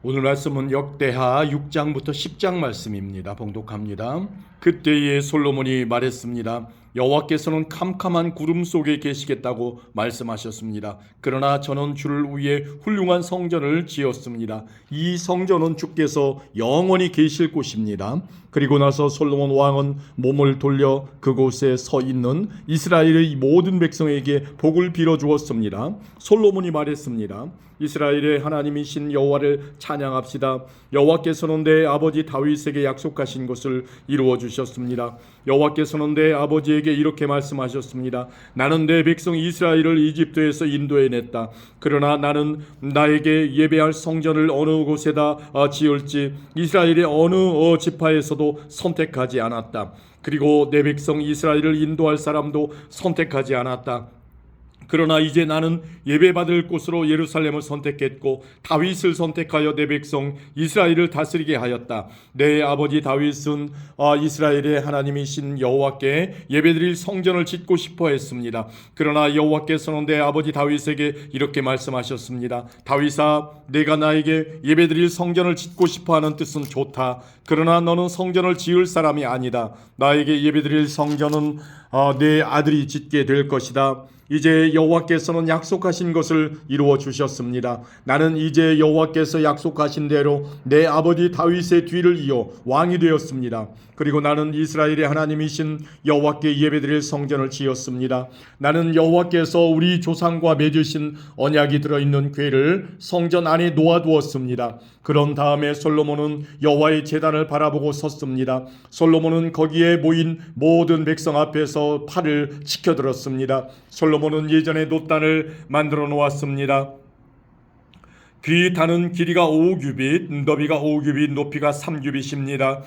오늘 말씀은 역대하 6장부터 10장 말씀입니다. 봉독합니다. 그때에 솔로몬이 말했습니다. 여호와께서는 캄캄한 구름 속에 계시겠다고 말씀하셨습니다. 그러나 저는 주를 위해 훌륭한 성전을 지었습니다. 이 성전은 주께서 영원히 계실 곳입니다. 그리고 나서 솔로몬 왕은 몸을 돌려 그곳에 서 있는 이스라엘의 모든 백성에게 복을 빌어 주었습니다. 솔로몬이 말했습니다. 이스라엘의 하나님이신 여호와를 찬양합시다. 여호와께서는 내 아버지 다윗에게 약속하신 것을 이루어 주셨습니다. 여호와께서는 내 아버지에게 이렇게 말씀하셨습니다. 나는 내 백성 이스라엘을 이집트에서 인도해냈다. 그러나 나는 나에게 예배할 성전을 어느 곳에다 지을지 이스라엘의 어느 지파에서도 선택하지 않았다. 그리고 내 백성 이스라엘을 인도할 사람도 선택하지 않았다. 그러나 이제 나는 예배받을 곳으로 예루살렘을 선택했고 다윗을 선택하여 내 백성 이스라엘을 다스리게 하였다. 내 아버지 다윗은 이스라엘의 하나님이신 여호와께 예배드릴 성전을 짓고 싶어 했습니다. 그러나 여호와께서는 내 아버지 다윗에게 이렇게 말씀하셨습니다. 다윗아, 내가 나에게 예배드릴 성전을 짓고 싶어하는 뜻은 좋다. 그러나 너는 성전을 지을 사람이 아니다. 나에게 예배드릴 성전은 내 아들이 짓게 될 것이다. 이제 여호와께서는 약속하신 것을 이루어 주셨습니다. 나는 이제 여호와께서 약속하신 대로 내 아버지 다윗의 뒤를 이어 왕이 되었습니다. 그리고 나는 이스라엘의 하나님이신 여호와께 예배드릴 성전을 지었습니다. 나는 여호와께서 우리 조상과 맺으신 언약이 들어있는 궤를 성전 안에 놓아두었습니다. 그런 다음에 솔로몬은 여호와의 제단을 바라보고 섰습니다. 솔로몬은 거기에 모인 모든 백성 앞에서 팔을 치켜들었습니다. 솔로몬은 예전에 놋단을 만들어 놓았습니다. 그 단은 길이가 5규빗, 너비가 5규빗, 높이가 3규빗입니다.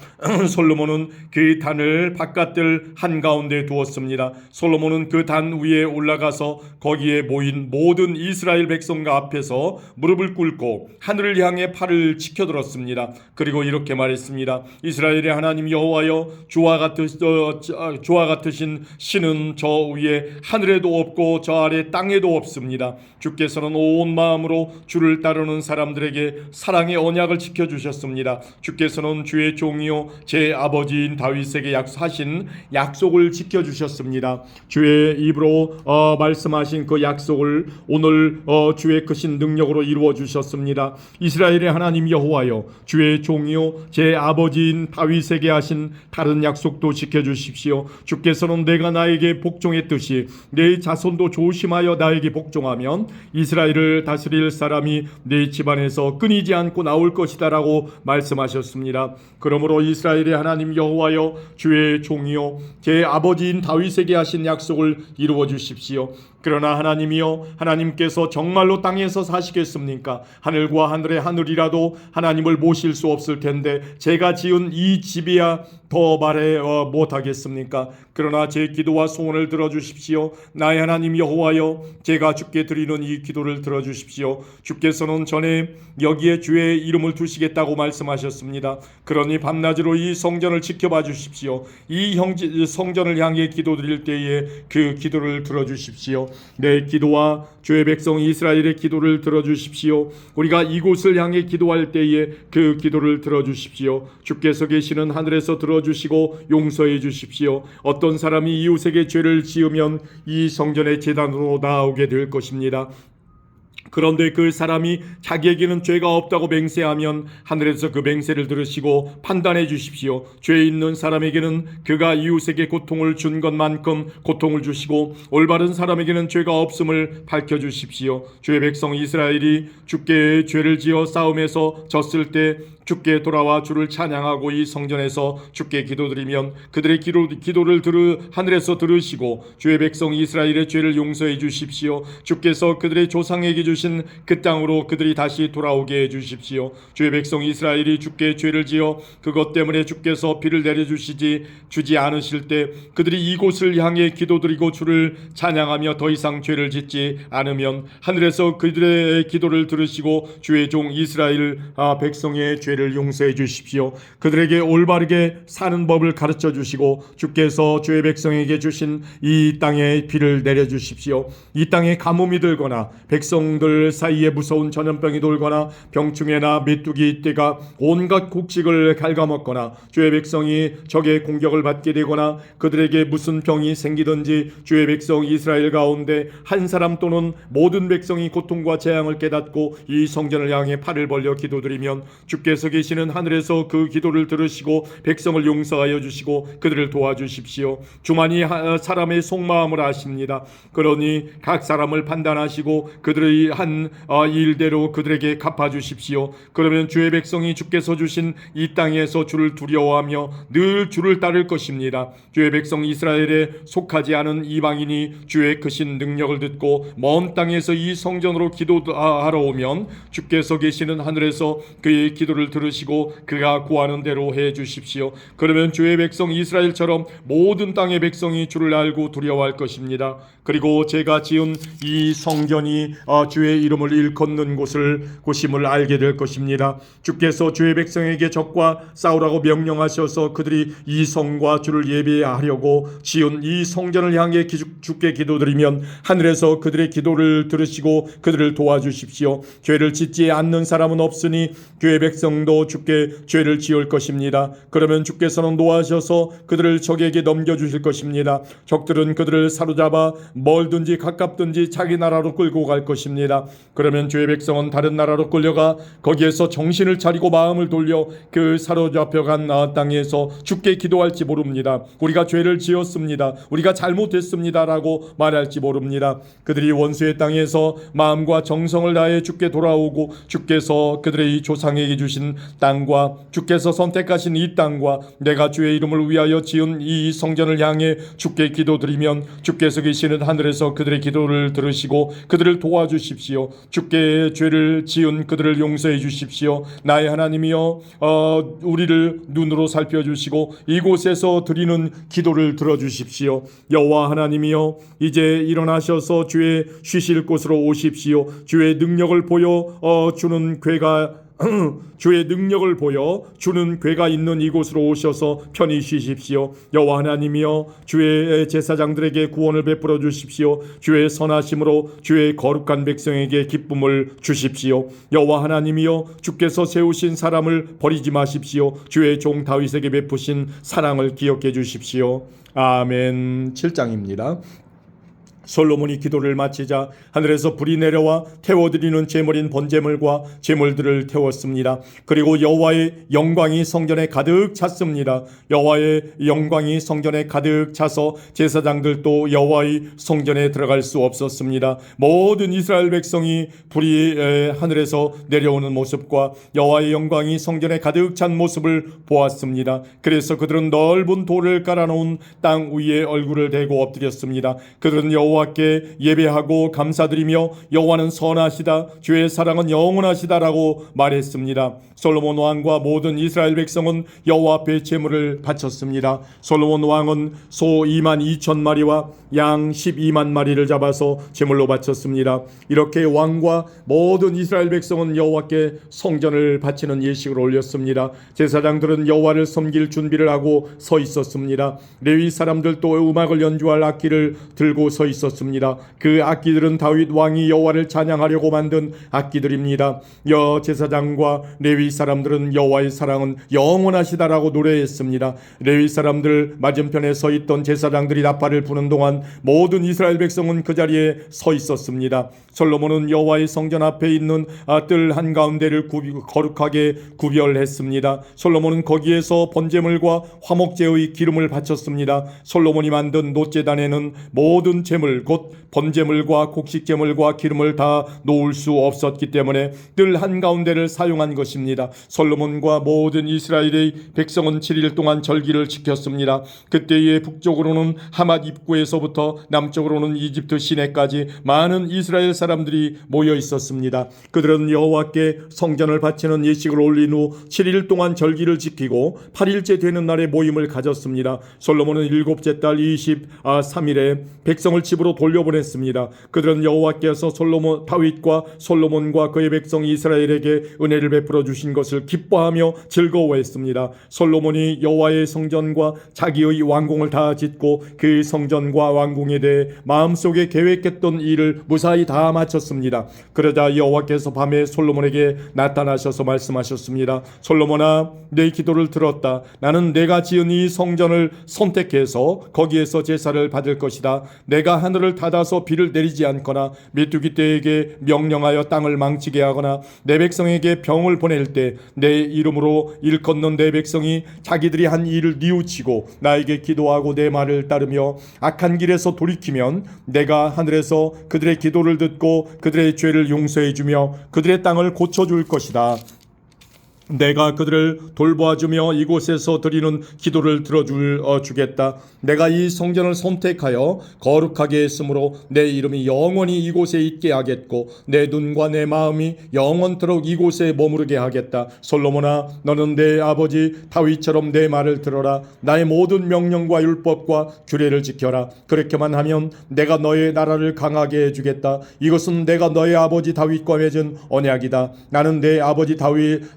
솔로몬은 그 단을 바깥들 한가운데 두었습니다. 솔로몬은 그 단 위에 올라가서 거기에 모인 모든 이스라엘 백성과 앞에서 무릎을 꿇고 하늘을 향해 팔을 치켜들었습니다. 그리고 이렇게 말했습니다. 이스라엘의 하나님 여호와여, 주와 같으신 신은 저 위에 하늘에도 없고 저 아래 땅에도 없습니다. 주께서는 온 마음으로 주를 따르는 사람들에게 사랑의 언약을 지켜주셨습니다. 주께서는 주의 종이요 제 아버지인 다윗에게 하신 약속을 지켜주셨습니다. 주의 입으로 말씀하신 그 약속을 오늘 주의 크신 능력으로 이루어 주셨습니다. 이스라엘의 하나님 여호와여, 주의 종이요 제 아버지인 다윗에게 하신 다른 약속도 지켜주십시오. 주께서는 내가 나에게 복종했듯이 내 자손도 조심하여 나에게 복종하면 이스라엘을 다스릴 사람이 내 집안에서 끊이지 않고 나올 것이다 라고 말씀하셨습니다. 그러므로 이스라엘의 하나님 여호와여, 주의 종이요 제 아버지인 다윗에게 하신 약속을 이루어 주십시오. 그러나 하나님이여, 하나님께서 정말로 땅에서 사시겠습니까? 하늘과 하늘의 하늘이라도 하나님을 모실 수 없을 텐데 제가 지은 이 집이야 더 말해 못하겠습니까? 그러나 제 기도와 소원을 들어주십시오. 나의 하나님 여호와여, 제가 주께 드리는 이 기도를 들어주십시오. 주께서는 전에 여기에 주의 이름을 두시겠다고 말씀하셨습니다. 그러니 밤낮으로 이 성전을 지켜봐 주십시오. 이 성전을 향해 기도드릴 때에 그 기도를 들어주십시오. 내 기도와 주의 백성 이스라엘의 기도를 들어주십시오. 우리가 이곳을 향해 기도할 때에 그 기도를 들어주십시오. 주께서 계시는 하늘에서 들어주시고 용서해 주십시오. 어떤 사람이 이웃에게 죄를 지으면 이 성전의 제단으로 나오게 될 것입니다. 그런데 그 사람이 자기에게는 죄가 없다고 맹세하면 하늘에서 그 맹세를 들으시고 판단해 주십시오. 죄 있는 사람에게는 그가 이웃에게 고통을 준 것만큼 고통을 주시고 올바른 사람에게는 죄가 없음을 밝혀주십시오. 주의 백성 이스라엘이 주께 죄를 지어 싸움에서 졌을 때 주께 돌아와 주를 찬양하고 이 성전에서 주께 기도드리면 그들의 기도를 하늘에서 들으시고 주의 백성 이스라엘의 죄를 용서해 주십시오. 주께서 그들의 조상에게 주신 그 땅으로 그들이 다시 돌아오게 해 주십시오. 주의 백성 이스라엘이 주께 죄를 지어 그것 때문에 주께서 비를 주지 않으실 때 그들이 이곳을 향해 기도드리고 주를 찬양하며 더 이상 죄를 짓지 않으면 하늘에서 그들의 기도를 들으시고 주의 종 이스라엘 백성의 죄를 용서해 주십시오. 그들에게 올바르게 사는 법을 가르쳐 주시고 주께서 주의 백성에게 주신 이 땅에 비를 내려 주십시오. 이 땅에 가뭄이 들거나 백성들 그들 사이에 무서운 전염병이 돌거나 병충해나 메뚜기 떼가 온갖 곡식을 갉아먹거나 주의 백성이 적의 공격을 받게 되거나 그들에게 무슨 병이 생기든지 주의 백성 이스라엘 가운데 한 사람 또는 모든 백성이 고통과 재앙을 깨닫고 이 성전을 향해 팔을 벌려 기도드리면 주께서 계시는 하늘에서 그 기도를 들으시고 백성을 용서하여 주시고 그들을 도와주십시오. 주만이 사람의 속마음을 아십니다. 그러니 각 사람을 판단하시고 그들의 한 일대로 그들에게 갚아주십시오. 그러면 주의 백성이 주께서 주신 이 땅에서 주를 두려워하며 늘 주를 따를 것입니다. 주의 백성 이스라엘에 속하지 않은 이방인이 주의 크신 능력을 듣고 먼 땅에서 이 성전으로 기도하러 오면 주께서 계시는 하늘에서 그의 기도를 들으시고 그가 구하는 대로 해 주십시오. 그러면 주의 백성 이스라엘처럼 모든 땅의 백성이 주를 알고 두려워할 것입니다. 그리고 제가 지은 이 성전이 주의 이름을 일컫는 곳임을 알게 될 것입니다. 주께서 주의 백성에게 적과 싸우라고 명령하셔서 그들이 이 성과 주를 예배하려고 지은 이 성전을 향해 주께 기도드리면 하늘에서 그들의 기도를 들으시고 그들을 도와주십시오. 죄를 짓지 않는 사람은 없으니 주의 백성도 주께 죄를 지을 것입니다. 그러면 주께서는 노하셔서 그들을 적에게 넘겨주실 것입니다. 적들은 그들을 사로잡아 멀든지 가깝든지 자기 나라로 끌고 갈 것입니다. 그러면 주의 백성은 다른 나라로 끌려가 거기에서 정신을 차리고 마음을 돌려 그 사로잡혀간 땅에서 주께 기도할지 모릅니다. 우리가 죄를 지었습니다. 우리가 잘못했습니다 라고 말할지 모릅니다. 그들이 원수의 땅에서 마음과 정성을 다해 주께 돌아오고 주께서 그들의 조상에게 주신 땅과 주께서 선택하신 이 땅과 내가 주의 이름을 위하여 지은 이 성전을 향해 주께 기도드리면 주께서 계시는 하늘에서 그들의 기도를 들으시고 그들을 도와주십시오. 주께 죄를 지은 그들을 용서해 주십시오. 나의 하나님이여 우리를 눈으로 살펴주시고 이곳에서 드리는 기도를 들어주십시오. 여호와 하나님이여 이제 일어나셔서 주의 쉬실 곳으로 오십시오. 주의 능력을 보여 주는 괴가 있는 이곳으로 오셔서 편히 쉬십시오. 여호와 하나님이여 주의 제사장들에게 구원을 베풀어 주십시오. 주의 선하심으로 주의 거룩한 백성에게 기쁨을 주십시오. 여호와 하나님이여 주께서 세우신 사람을 버리지 마십시오. 주의 종 다윗에게 베푸신 사랑을 기억해 주십시오. 아멘. 7장입니다. 솔로몬이 기도를 마치자 하늘에서 불이 내려와 태워드리는 제물인 번제물과 제물들을 태웠습니다. 그리고 여호와의 영광이 성전에 가득 찼습니다. 여호와의 영광이 성전에 가득 차서 제사장들도 여호와의 성전에 들어갈 수 없었습니다. 모든 이스라엘 백성이 불이 하늘에서 내려오는 모습과 여호와의 영광이 성전에 가득 찬 모습을 보았습니다. 그래서 그들은 넓은 돌을 깔아놓은 땅 위에 얼굴을 대고 엎드렸습니다. 그들은 여호와께 예배하고 감사드리며 여호와는 선하시다, 주의 사랑은 영원하시다라고 말했습니다. 솔로몬 왕과 모든 이스라엘 백성은 여호와 앞에 제물을 바쳤습니다. 솔로몬 왕은 소 22,000마리와 양 12만 마리를 잡아서 제물로 바쳤습니다. 이렇게 왕과 모든 이스라엘 백성은 여호와께 성전을 바치는 예식을 올렸습니다. 제사장들은 여호와를 섬길 준비를 하고 서 있었습니다. 레위 사람들도 음악을 연주할 악기를 들고 서 있었습니다. 그 악기들은 다윗 왕이 여호와를 찬양하려고 만든 악기들입니다. 제사장과 레위 사람들은 여호와의 사랑은 영원하시다라고 노래했습니다. 레위 사람들 맞은편에 서 있던 제사장들이 나팔을 부는 동안 모든 이스라엘 백성은 그 자리에 서 있었습니다. 솔로몬은 여호와의 성전 앞에 있는 뜰 한가운데를 거룩하게 구별했습니다. 솔로몬은 거기에서 번제물과 화목제의 기름을 바쳤습니다. 솔로몬이 만든 놋제단에는 모든 제물 곧 번제물과 곡식제물과 기름을 다 놓을 수 없었기 때문에 뜰 한가운데를 사용한 것입니다. 솔로몬과 모든 이스라엘의 백성은 7일 동안 절기를 지켰습니다. 그때의 북쪽으로는 하맛 입구에서부터 남쪽으로는 이집트 시내까지 많은 이스라엘 사람들이 모여 있었습니다. 그들은 여호와께 성전을 바치는 예식을 올린 후 7일 동안 절기를 지키고 8일째 되는 날에 모임을 가졌습니다. 솔로몬은 7째 달 23일에 백성을 집으로 돌려보냈습니다. 그들은 여호와께서 다윗과 솔로몬과 그의 백성 이스라엘에게 은혜를 베풀어 주신 것을 기뻐하며 즐거워했습니다. 솔로몬이 여호와의 성전과 자기의 왕궁을 다 짓고 그 성전과 왕궁에 대해 마음속에 계획했던 일을 무사히 다 마쳤습니다. 그러자 여호와께서 밤에 솔로몬에게 나타나셔서 말씀하셨습니다. 솔로몬아, 내 기도를 들었다. 나는 내가 지은 이 성전을 선택해서 거기에서 제사를 받을 것이다. 내가 하늘을 닫아서 비를 내리지 않거나 메뚜기 떼에게 명령하여 땅을 망치게 하거나 내 백성에게 병을 보낼 때 내 이름으로 일컫는 내 백성이 자기들이 한 일을 뉘우치고 나에게 기도하고 내 말을 따르며 악한 길에서 돌이키면 내가 하늘에서 그들의 기도를 듣고 그들의 죄를 용서해 주며 그들의 땅을 고쳐줄 것이다. 내가 그들을 돌보아주며 이곳에서 드리는 기도를 들어주겠다. 내가 이 성전을 선택하여 거룩하게 했으므로 내 이름이 영원히 이곳에 있게 하겠고 내 눈과 내 마음이 영원토록 이곳에 머무르게 하겠다. 솔로몬아, 너는 내 아버지 다윗처럼 내 말을 들어라. 나의 모든 명령과 율법과 규례를 지켜라. 그렇게만 하면 내가 너의 나라를 강하게 해주겠다. 이것은 내가 너의 아버지 다윗과 맺은 언약이다. 나는 내 아버지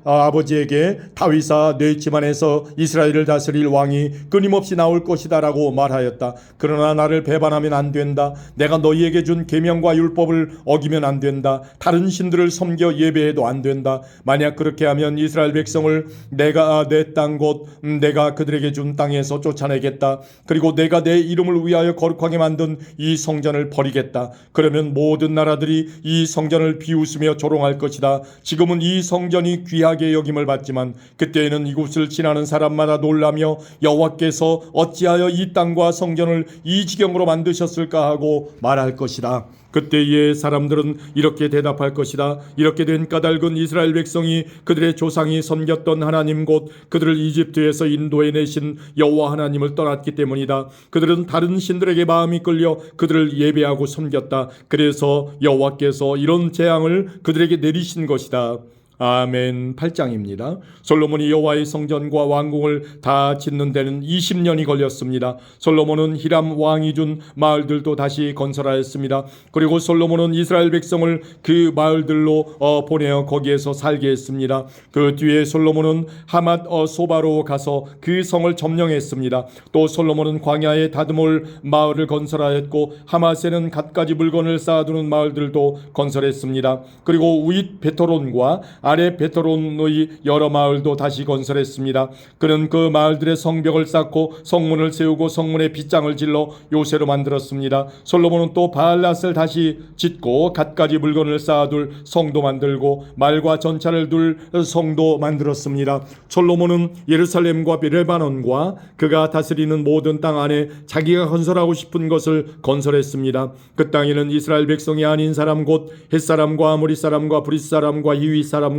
아버지에게 다윗아, 내 집안에서 이스라엘을 다스릴 왕이 끊임없이 나올 것이다 라고 말하였다. 그러나 나를 배반하면 안 된다. 내가 너희에게 준 계명과 율법을 어기면 안 된다. 다른 신들을 섬겨 예배해도 안 된다. 만약 그렇게 하면 이스라엘 백성을 내가 내 땅 곧 내가 그들에게 준 땅에서 쫓아내겠다. 그리고 내가 내 이름을 위하여 거룩하게 만든 이 성전을 버리겠다. 그러면 모든 나라들이 이 성전을 비웃으며 조롱할 것이다. 지금은 이 성전이 귀하게 여김을 받지만 그때에는 이곳을 지나는 사람마다 놀라며 여호와께서 어찌하여 이 땅과 성전을 이 지경으로 만드셨을까 하고 말할 것이다. 그때의 사람들은 이렇게 대답할 것이다. 이렇게 된 까닭은 이스라엘 백성이 그들의 조상이 섬겼던 하나님 곧 그들을 이집트에서 인도해내신 여호와 하나님을 떠났기 때문이다. 그들은 다른 신들에게 마음이 끌려 그들을 예배하고 섬겼다. 그래서 여호와께서 이런 재앙을 그들에게 내리신 것이다. 아멘. 8장입니다. 솔로몬이 여호와의 성전과 왕궁을 다 짓는 데는 20년이 걸렸습니다. 솔로몬은 히람 왕이 준 마을들도 다시 건설하였습니다. 그리고 솔로몬은 이스라엘 백성을 그 마을들로 보내어 거기에서 살게 했습니다. 그 뒤에 솔로몬은 하맛 소바로 가서 그 성을 점령했습니다. 또 솔로몬은 광야에 다드몰 마을을 건설하였고 하맛에는 갖가지 물건을 쌓아두는 마을들도 건설했습니다. 그리고 우잇 베토론과 아래 베토론의 여러 마을도 다시 건설했습니다. 그는 그 마을들의 성벽을 쌓고 성문을 세우고 성문에 빗장을 질러 요새로 만들었습니다. 솔로몬은 또 바알랏을 다시 짓고 갖가지 물건을 쌓아둘 성도 만들고 말과 전차를 둘 성도 만들었습니다. 솔로몬은 예루살렘과 레바논과 그가 다스리는 모든 땅 안에 자기가 건설하고 싶은 것을 건설했습니다. 그 땅에는 이스라엘 백성이 아닌 사람 곧 헷사람과 아모리 사람과 브릿 사람과 히위 사람과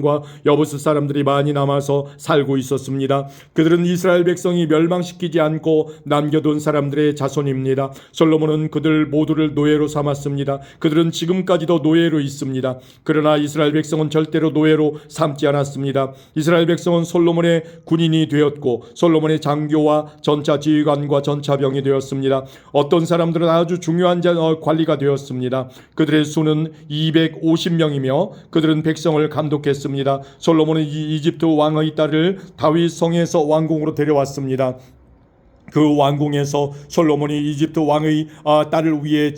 여부스 사람들이 많이 남아서 살고 있었습니다. 그들은 이스라엘 백성이 멸망시키지 않고 남겨둔 사람들의 자손입니다. 솔로몬은 그들 모두를 노예로 삼았습니다. 그들은 지금까지도 노예로 있습니다. 그러나 이스라엘 백성은 절대로 노예로 삼지 않았습니다. 이스라엘 백성은 솔로몬의 군인이 되었고 솔로몬의 장교와 전차 지휘관과 전차병이 되었습니다. 어떤 사람들은 아주 중요한 관리가 되었습니다. 그들의 수는 250명이며 그들은 백성을 감독했습니다. 솔로몬은 이집트 왕의 딸을 다윗 성에서 왕궁으로 데려왔습니다. 그 왕궁에서 솔로몬이 이집트 왕의 딸을 위해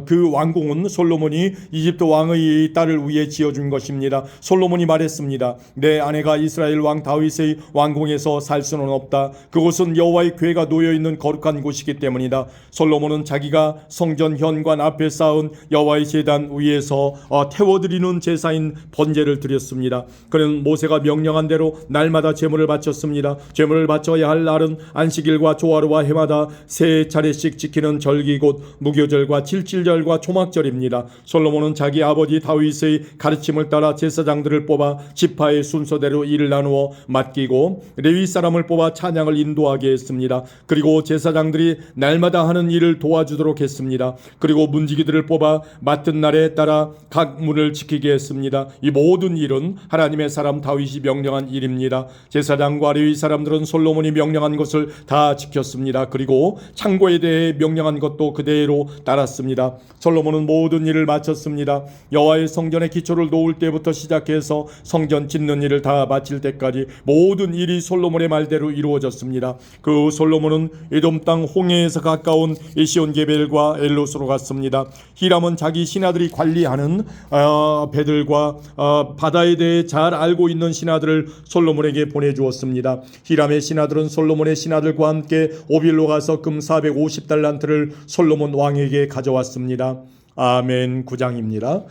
그 왕궁은 솔로몬이 이집트 왕의 딸을 위해 지어준 것입니다. 솔로몬이 말했습니다. 내 아내가 이스라엘 왕 다윗의 왕궁에서 살 수는 없다. 그곳은 여호와의 궤가 놓여있는 거룩한 곳이기 때문이다. 솔로몬은 자기가 성전 현관 앞에 쌓은 여호와의 제단 위에서 태워드리는 제사인 번제를 드렸습니다. 그는 모세가 명령한 대로 날마다 제물을 바쳤습니다. 제물을 바쳐야 할 날은 안식일 조하루와 해마다 세 차례씩 지키는 절기 곧 무교절과 칠칠절과 초막절입니다. 솔로몬은 자기 아버지 다윗의 가르침을 따라 제사장들을 뽑아 지파의 순서대로 일을 나누어 맡기고 레위 사람을 뽑아 찬양을 인도하게 했습니다. 그리고 제사장들이 날마다 하는 일을 도와주도록 했습니다. 그리고 문지기들을 뽑아 맡은 날에 따라 각 문을 지키게 했습니다. 이 모든 일은 하나님의 사람 다윗이 명령한 일입니다. 제사장과 레위 사람들은 솔로몬이 명령한 것을 다 다 지켰습니다. 그리고 창고에 대해 명령한 것도 그대로 따랐습니다. 솔로몬은 모든 일을 마쳤습니다. 여호와의 성전의 기초를 놓을 때부터 시작해서 성전 짓는 일을 다 마칠 때까지 모든 일이 솔로몬의 말대로 이루어졌습니다. 그 솔로몬은 에돔 땅 홍해에서 가까운 에시온게벨과 엘롯으로 갔습니다. 히람은 자기 신하들이 관리하는 배들과 바다에 대해 잘 알고 있는 신하들을 솔로몬에게 보내주었습니다. 히람의 신하들은 솔로몬의 신하들과 함께 오빌로 가서 금 450달란트를 솔로몬 왕에게 가져왔습니다. 아멘. 9장입니다.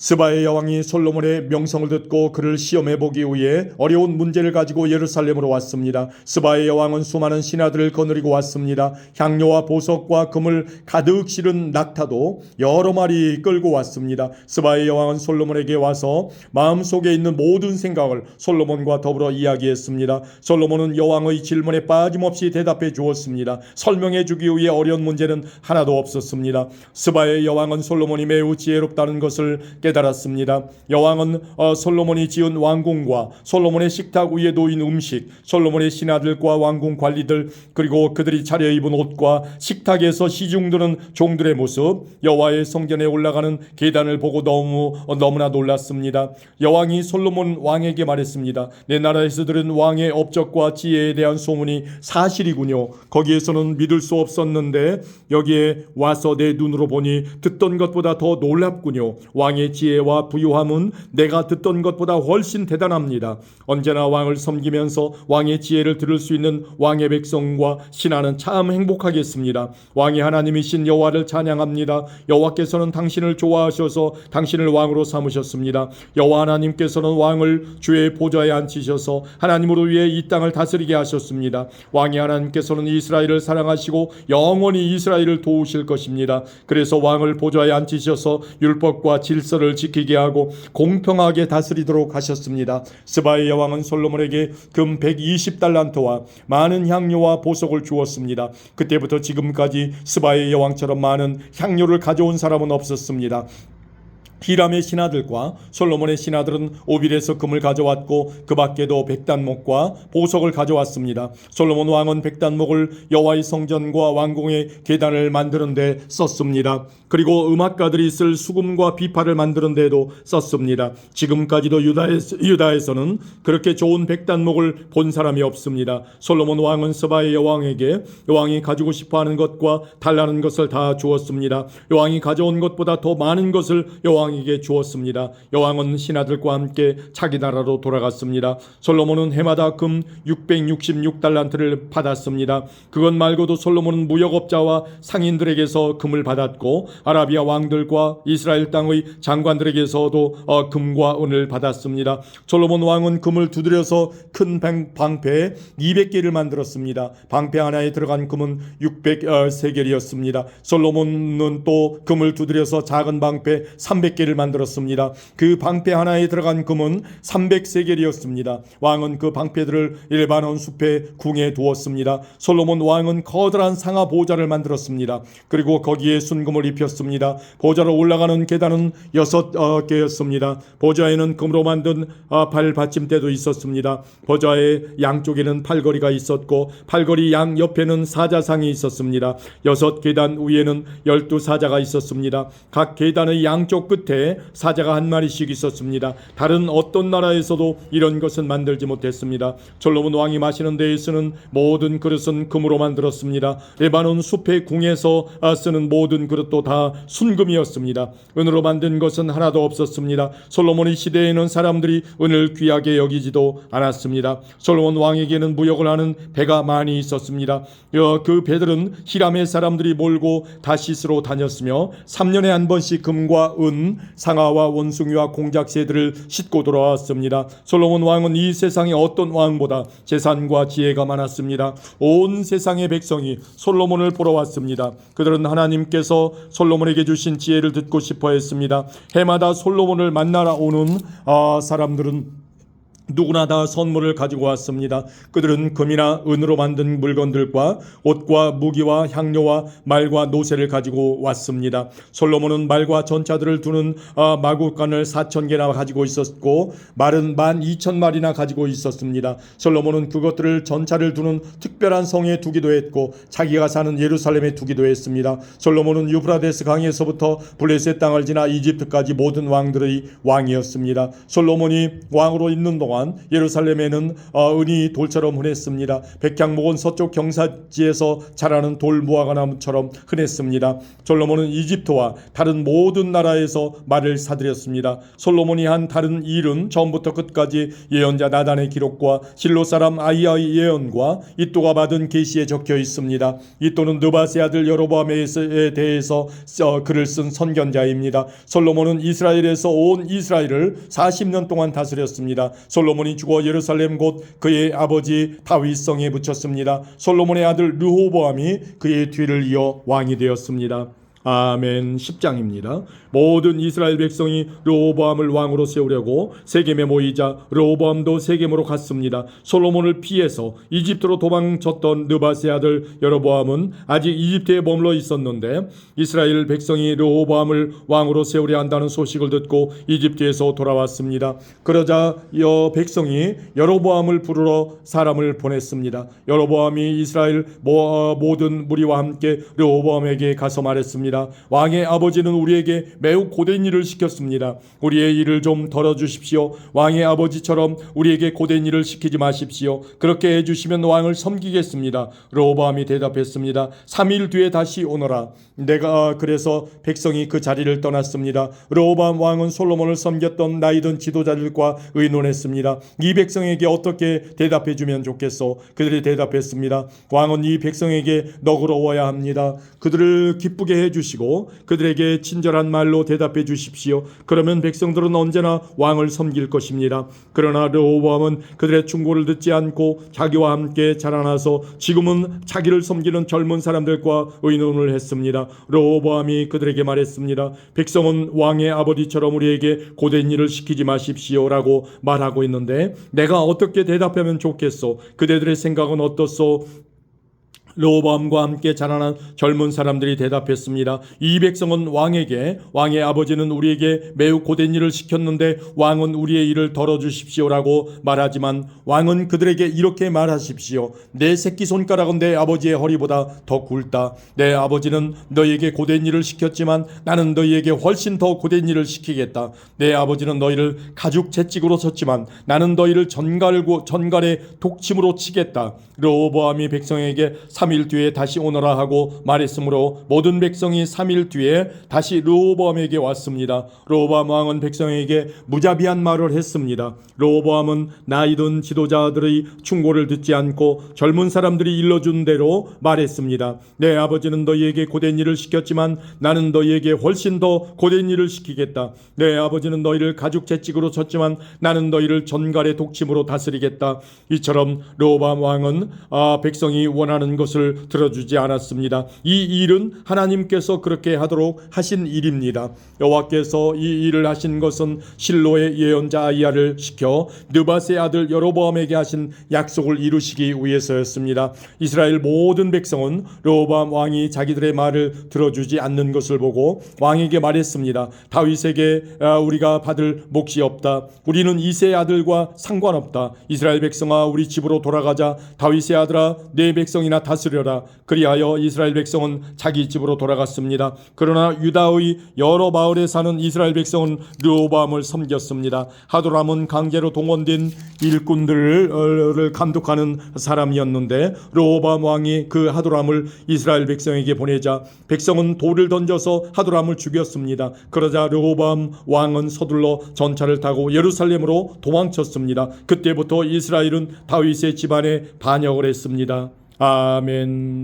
스바의 여왕이 솔로몬의 명성을 듣고 그를 시험해보기 위해 어려운 문제를 가지고 예루살렘으로 왔습니다. 스바의 여왕은 수많은 신하들을 거느리고 왔습니다. 향료와 보석과 금을 가득 실은 낙타도 여러 마리 끌고 왔습니다. 스바의 여왕은 솔로몬에게 와서 마음속에 있는 모든 생각을 솔로몬과 더불어 이야기했습니다. 솔로몬은 여왕의 질문에 빠짐없이 대답해 주었습니다. 설명해 주기 위해 어려운 문제는 하나도 없었습니다. 스바의 여왕은 솔로몬이 매우 지혜롭다는 것을 깨달았습니다. 여왕은 솔로몬이 지은 왕궁과 솔로몬의 식탁 위에 놓인 음식, 솔로몬의 신하들과 왕궁 관리들, 그리고 그들이 차려입은 옷과 식탁에서 시중드는 종들의 모습, 여호와의 성전에 올라가는 계단을 보고 너무나 놀랐습니다. 여왕이 솔로몬 왕에게 말했습니다. 내 나라에서 들은 왕의 업적과 지혜에 대한 소문이 사실이군요. 거기에서는 믿을 수 없었는데 여기에 와서 내 눈으로 보니 듣던 것보다 더 놀랍군요. 왕의 지혜와 부유함은 내가 듣던 것보다 훨씬 대단합니다. 언제나 왕을 섬기면서 왕의 지혜를 들을 수 있는 왕의 백성과 신하는 참 행복하겠습니다. 왕이 하나님이신 여호와를 찬양합니다. 여호와께서는 당신을 좋아하셔서 당신을 왕으로 삼으셨습니다. 여호와 하나님께서는 왕을 주의 보좌에 앉히셔서 하나님으로 위해 이 땅을 다스리게 하셨습니다. 왕이 하나님께서는 이스라엘을 사랑하시고 영원히 이스라엘을 도우실 것입니다. 그래서 왕을 보좌에 앉히셔서 율법과 질서를 지키게 하고 공평하게 다스리도록 하셨습니다. 스바의 여왕은 솔로몬에게 금 120달란트와 많은 향료와 보석을 주었습니다. 그때부터 지금까지 스바의 여왕처럼 많은 향료를 가져온 사람은 없었습니다. 히람의 신하들과 솔로몬의 신하들은 오빌에서 금을 가져왔고 그 밖에도 백단목과 보석을 가져왔습니다. 솔로몬 왕은 백단목을 여호와의 성전과 왕궁의 계단을 만드는 데 썼습니다. 그리고 음악가들이 쓸 수금과 비파를 만드는 데도 썼습니다. 지금까지도 유다에서는 그렇게 좋은 백단목을 본 사람이 없습니다. 솔로몬 왕은 스바의 여왕에게 여왕이 가지고 싶어하는 것과 달라는 것을 다 주었습니다. 여왕이 가져온 것보다 더 많은 것을 여왕에게 주었습니다. 여왕은 신하들과 함께 자기 나라로 돌아갔습니다. 솔로몬은 해마다 금 666달란트를 받았습니다. 그것 말고도 솔로몬은 무역업자와 상인들에게서 금을 받았고 아라비아 왕들과 이스라엘 땅의 장관들에게서도 금과 은을 받았습니다. 솔로몬 왕은 금을 두드려서 큰 방패 200개를 만들었습니다. 방패 하나에 들어간 금은 600세겔이었습니다. 솔로몬은 또 금을 두드려서 작은 방패 300개를 만들었습니다. 그 방패 하나에 들어간 금은 300세겔이었습니다. 왕은 그 방패들을 일반원 숲에 궁에 두었습니다. 솔로몬 왕은 커다란 상하 보좌를 만들었습니다. 그리고 거기에 순금을 입혔습니다. 보좌로 올라가는 계단은 6개였습니다. 보좌에는 금으로 만든 발 받침대도 있었습니다. 보좌의 양쪽에는 팔걸이가 있었고 팔걸이 양 옆에는 사자상이 있었습니다. 6계단 위에는 12사자가 있었습니다. 각 계단의 양쪽 끝에 사자가 한 마리씩 있었습니다. 다른 어떤 나라에서도 이런 것은 만들지 못했습니다. 솔로몬 왕이 마시는 데에 쓰는 모든 그릇은 금으로 만들었습니다. 레바논 숲의 궁에서 쓰는 모든 그릇도 다 순금이었습니다. 은으로 만든 것은 하나도 없었습니다. 솔로몬의 시대에는 사람들이 은을 귀하게 여기지도 않았습니다. 솔로몬 왕에게는 무역을 하는 배가 많이 있었습니다. 그 배들은 히람의 사람들이 몰고 다시스로 다녔으며 3년에 한 번씩 금과 은, 상아와 원숭이와 공작새들을 싣고 돌아왔습니다. 솔로몬 왕은 이 세상의 어떤 왕보다 재산과 지혜가 많았습니다. 온 세상의 백성이 솔로몬을 보러 왔습니다. 그들은 하나님께서 솔로몬에게 주신 지혜를 듣고 싶어 했습니다. 해마다 솔로몬을 만나러 오는 사람들은 누구나 다 선물을 가지고 왔습니다. 그들은 금이나 은으로 만든 물건들과 옷과 무기와 향료와 말과 노새를 가지고 왔습니다. 솔로몬은 말과 전차들을 두는 마구간을 4,000개나 가지고 있었고 말은 12,000마리나 가지고 있었습니다. 솔로몬은 그것들을 전차를 두는 특별한 성에 두기도 했고 자기가 사는 예루살렘에 두기도 했습니다. 솔로몬은 유프라데스 강에서부터 블레셋 땅을 지나 이집트까지 모든 왕들의 왕이었습니다. 솔로몬이 왕으로 있는 동안 예루살렘에는 은이 돌처럼 흔했습니다. 백향목은 서쪽 경사지에서 자라는 돌 무화과나무처럼 흔했습니다. 솔로몬은 이집트와 다른 모든 나라에서 말을 사들였습니다. 솔로몬이 한 다른 일은 처음부터 끝까지 예언자 나단의 기록과 실로 사람 아히야의 예언과 이또가 받은 계시에 적혀 있습니다. 이또는 느바세 아들 여로보암에 대해서 글을 쓴 선견자입니다. 솔로몬은 이스라엘에서 온 이스라엘을 40년 동안 다스렸습니다. 솔로몬이 죽어 예루살렘 곧 그의 아버지 다윗 성에 붙였습니다. 솔로몬의 아들 르호보암이 그의 뒤를 이어 왕이 되었습니다. 아멘. 10장입니다. 모든 이스라엘 백성이 르호보암을 왕으로 세우려고 세겜에 모이자 르호보암도 세겜으로 갔습니다. 솔로몬을 피해서 이집트로 도망쳤던 느바세 아들 여로보암은 아직 이집트에 머물러 있었는데 이스라엘 백성이 르호보암을 왕으로 세우려 한다는 소식을 듣고 이집트에서 돌아왔습니다. 그러자 백성이 여로보암을 부르러 사람을 보냈습니다. 여로보암이 이스라엘 모든 무리와 함께 르호보암에게 가서 말했습니다. 왕의 아버지는 우리에게 매우 고된 일을 시켰습니다. 우리의 일을 좀 덜어주십시오. 왕의 아버지처럼 우리에게 고된 일을 시키지 마십시오. 그렇게 해주시면 왕을 섬기겠습니다. 르호보암이 대답했습니다. 3일 뒤에 다시 오너라. 그래서 백성이 그 자리를 떠났습니다. 르호보암 왕은 솔로몬을 섬겼던 나이든 지도자들과 의논했습니다. 이 백성에게 어떻게 대답해주면 좋겠소? 그들이 대답했습니다. 왕은 이 백성에게 너그러워야 합니다. 그들을 기쁘게 해주시고 그들에게 친절한 말로 대답해 주십시오. 그러면 백성들은 언제나 왕을 섬길 것입니다. 그러나 르호보암은 그들의 충고를 듣지 않고 자기와 함께 자라나서 지금은 자기를 섬기는 젊은 사람들과 의논을 했습니다. 르호보암이 그들에게 말했습니다. 백성은 왕의 아버지처럼 우리에게 고된 일을 시키지 마십시오라고 말하고 있는데 내가 어떻게 대답하면 좋겠소? 그대들의 생각은 어떻소? 르호보암과 함께 자라난 젊은 사람들이 대답했습니다. 이 백성은 왕의 아버지는 우리에게 매우 고된 일을 시켰는데 왕은 우리의 일을 덜어주십시오라고 말하지만 왕은 그들에게 이렇게 말하십시오. 내 새끼손가락은 내 아버지의 허리보다 더 굵다. 내 아버지는 너희에게 고된 일을 시켰지만 나는 너희에게 훨씬 더 고된 일을 시키겠다. 내 아버지는 너희를 가죽 채찍으로 쳤지만 나는 너희를 전갈에 독침으로 치겠다. 르호보암이 백성에게 3일 뒤에 다시 오너라 하고 말했으므로 모든 백성이 3일 뒤에 다시 르호보암에게 왔습니다. 르호보암 왕은 백성에게 무자비한 말을 했습니다. 르호보암은 나이든 지도자들의 충고를 듣지 않고 젊은 사람들이 일러준 대로 말했습니다. 내 아버지는 너희에게 고된 일을 시켰지만 나는 너희에게 훨씬 더 고된 일을 시키겠다. 내 아버지는 너희를 가죽 채찍으로 쳤지만 나는 너희를 전갈의 독침으로 다스리겠다. 이처럼 르호보암 왕은 백성이 원하는 것을 들어주지 않았습니다. 이 일은 하나님께서 그렇게 하도록 하신 일입니다. 여호와께서 이 일을 하신 것은 실로의 예언자 아히야를 시켜 느바세 아들 여로보암에게 하신 약속을 이루시기 위해서였습니다. 이스라엘 모든 백성은 르호보암 왕이 자기들의 말을 들어주지 않는 것을 보고 왕에게 말했습니다. 다윗에게 우리가 받을 몫이 없다. 우리는 이새의 아들과 상관없다. 이스라엘 백성아 우리 집으로 돌아가자. 다윗의 아들아 내 백성이나 다스려라. 그리하여 이스라엘 백성은 자기 집으로 돌아갔습니다. 그러나 유다의 여러 마을에 사는 이스라엘 백성은 르호보암을 섬겼습니다. 하도람은 강제로 동원된 일꾼들을 감독하는 사람이었는데 르호보암 왕이 그 하도람을 이스라엘 백성에게 보내자 백성은 돌을 던져서 하도람을 죽였습니다. 그러자 르호보암 왕은 서둘러 전차를 타고 예루살렘으로 도망쳤습니다. 그때부터 이스라엘은 다윗의 집안에 반역을 했습니다. 아멘.